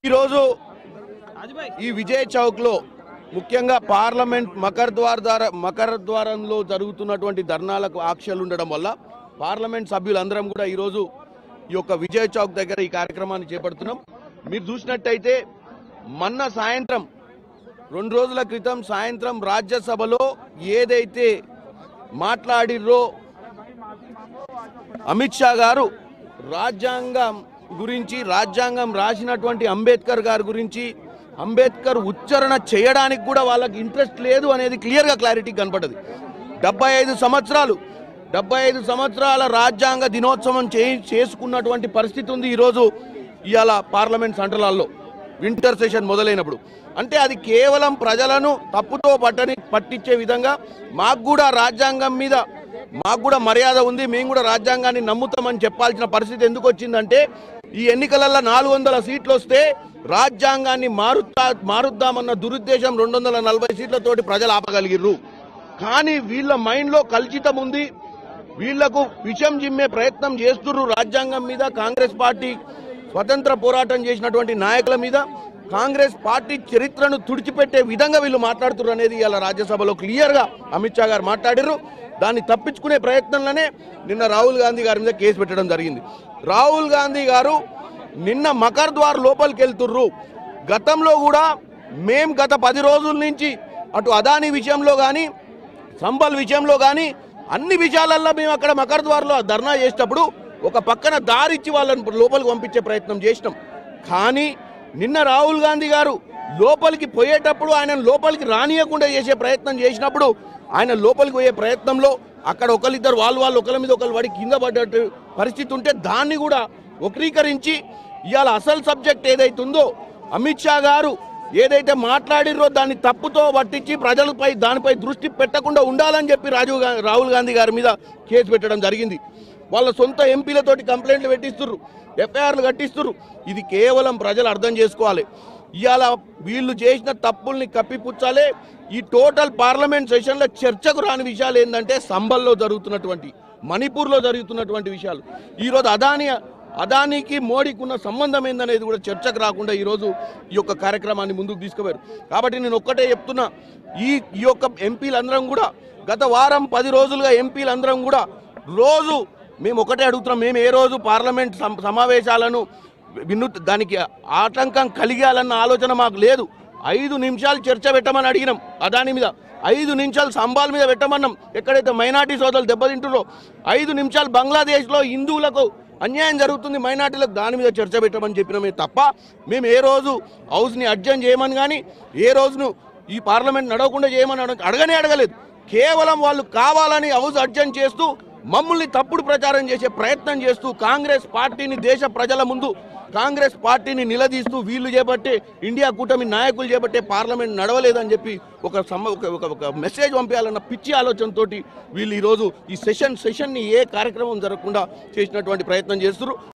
ఈరోజు ఈ విజయ్ చౌక్లో ముఖ్యంగా పార్లమెంట్ మకరద్వారంలో జరుగుతున్నటువంటి ధర్నాలకు ఆంక్షలు ఉండడం వల్ల పార్లమెంట్ సభ్యులందరం కూడా ఈరోజు ఈ యొక్క విజయ్ చౌక్ దగ్గర ఈ కార్యక్రమాన్ని చేపడుతున్నాం. మీరు చూసినట్టయితే మొన్న సాయంత్రం 2 రోజుల క్రితం సాయంత్రం రాజ్యసభలో ఏదైతే మాట్లాడిర్రో అమిత్ షా గారు రాజ్యాంగం గురించి, రాజ్యాంగం రాసినటువంటి అంబేద్కర్ గారి గురించి, అంబేద్కర్ ఉచ్చారణ చేయడానికి కూడా వాళ్ళకి ఇంట్రెస్ట్ లేదు అనేది క్లియర్గా క్లారిటీ కనపడ్డది. 75 సంవత్సరాల రాజ్యాంగ దినోత్సవం చేసుకున్నటువంటి పరిస్థితి ఉంది ఈరోజు ఇవాళ పార్లమెంట్ సెంట్రల్లో వింటర్ సెషన్ మొదలైనప్పుడు. అంటే అది కేవలం ప్రజలను తప్పుతో పట్టించే విధంగా మాకు కూడా రాజ్యాంగం మీద మాకు కూడా మర్యాద ఉంది, మేము కూడా రాజ్యాంగాన్ని నమ్ముతామని చెప్పాల్సిన పరిస్థితి ఎందుకు వచ్చిందంటే ఈ ఎన్నికలలో 400 సీట్లు వస్తే రాజ్యాంగాన్ని మారుద్దామన్న దురుద్దేశం 240 సీట్లతోటి ప్రజలు ఆపగలిగిర్రు. కానీ వీళ్ళ మైండ్లో కల్చితం ఉంది, వీళ్లకు విషం జిమ్మే ప్రయత్నం చేస్తున్నారు. రాజ్యాంగం మీద, కాంగ్రెస్ పార్టీ స్వతంత్ర పోరాటం చేసినటువంటి నాయకుల మీద, కాంగ్రెస్ పార్టీ చరిత్రను తుడిచిపెట్టే విధంగా వీళ్ళు మాట్లాడుతున్నారు అనేది ఇలా రాజ్యసభలో క్లియర్గా అమిత్ షా గారు మాట్లాడారు. దాన్ని తప్పించుకునే ప్రయత్నంలోనే నిన్న రాహుల్ గాంధీ గారి మీద కేసు పెట్టడం జరిగింది. రాహుల్ గాంధీ గారు నిన్న మకర్ ద్వార్ లోపలికి వెళ్తుర్రు. గతంలో కూడా మేం గత 10 రోజుల నుంచి అటు అదానీ విషయంలో కానీ, సంబల్ విషయంలో కానీ అన్ని విషయాలల్లో మేము అక్కడ మకర్ ద్వార్లో ధర్నా చేసేటప్పుడు ఒక పక్కన దారిచ్చి వాళ్ళని లోపలికి పంపించే ప్రయత్నం చేసినాం. కానీ నిన్న రాహుల్ గాంధీ గారు లోపలికి పోయేటప్పుడు ఆయన లోపలికి రానియకుండా చేసే ప్రయత్నం చేసినప్పుడు ఆయన లోపలికి పోయే ప్రయత్నంలో అక్కడ ఒకరిద్దరు వాళ్ళు ఒకరి మీద ఒకరు పడి కింద పడ్డట్టు పరిస్థితి ఉంటే దాన్ని కూడా వక్రీకరించి ఇవాళ అసలు సబ్జెక్ట్ ఏదైతుందో అమిత్ షా గారు ఏదైతే మాట్లాడిరో దాన్ని తప్పుతో పట్టించి ప్రజలపై దానిపై దృష్టి పెట్టకుండా ఉండాలని చెప్పి రాహుల్ గాంధీ గారి మీద కేసు పెట్టడం జరిగింది. వాళ్ళ సొంత ఎంపీలతోటి కంప్లైంట్లు పెట్టిస్తున్నారు, ఎఫ్ఐఆర్లు కట్టిస్తున్నారు. ఇది కేవలం ప్రజలు అర్థం చేసుకోవాలి. ఇవాళ వీళ్ళు చేసిన తప్పుల్ని కప్పిపుచ్చాలి. ఈ టోటల్ పార్లమెంట్ సెషన్లో చర్చకు రాని విషయాలు ఏంటంటే సంబల్లో జరుగుతున్నటువంటి, మణిపూర్లో జరుగుతున్నటువంటి విషయాలు. ఈరోజు అదానీకి మోడీకి ఉన్న సంబంధం ఏందనేది కూడా చర్చకు రాకుండా ఈరోజు ఈ యొక్క కార్యక్రమాన్ని ముందుకు తీసుకుపోయారు. కాబట్టి నేను ఒక్కటే చెప్తున్నా, ఈ యొక్క ఎంపీలందరం కూడా గత వారం 10 రోజులుగా ఎంపీలందరం కూడా రోజు మేము ఒకటే అడుగుతున్నాం, మేము ఏ రోజు పార్లమెంట్ సమావేశాలను దానికి ఆటంకం కలిగాలన్న ఆలోచన మాకు లేదు. 5 నిమిషాలు చర్చ పెట్టమని అడిగినాం అదానీ మీద, 5 నిమిషాలు సంబాల్ మీద పెట్టమన్నాం. ఎక్కడైతే మైనార్టీ సోదరులు దెబ్బతింటున్నారో 5 నిమిషాలు బంగ్లాదేశ్లో హిందువులకు అన్యాయం జరుగుతుంది, మైనార్టీలకు దాని మీద చర్చ పెట్టమని చెప్పినామే తప్ప మేము ఏ రోజు హౌస్ని అడ్జర్న్ చేయమని కానీ, ఏ రోజును ఈ పార్లమెంట్ నడవకుండా చేయమని అడగలేదు. కేవలం వాళ్ళు కావాలని హౌస్ అడ్జర్న్ చేస్తూ మమ్మల్ని తప్పుడు ప్రచారం చేసే ప్రయత్నం చేస్తూ కాంగ్రెస్ పార్టీని దేశ ప్రజల ముందు కాంగ్రెస్ పార్టీని నిలదీస్తూ వీళ్ళు చేపట్టే ఇండియా కూటమి నాయకులు చేపట్టే పార్లమెంట్ నడవలేదని చెప్పి ఒక మెసేజ్ పంపించాలన్న పిచ్చి ఆలోచనతో వీళ్ళు ఈరోజు ఈ సెషన్ని ఏ కార్యక్రమం జరగకుండా చేసినటువంటి ప్రయత్నం చేస్తున్నారు.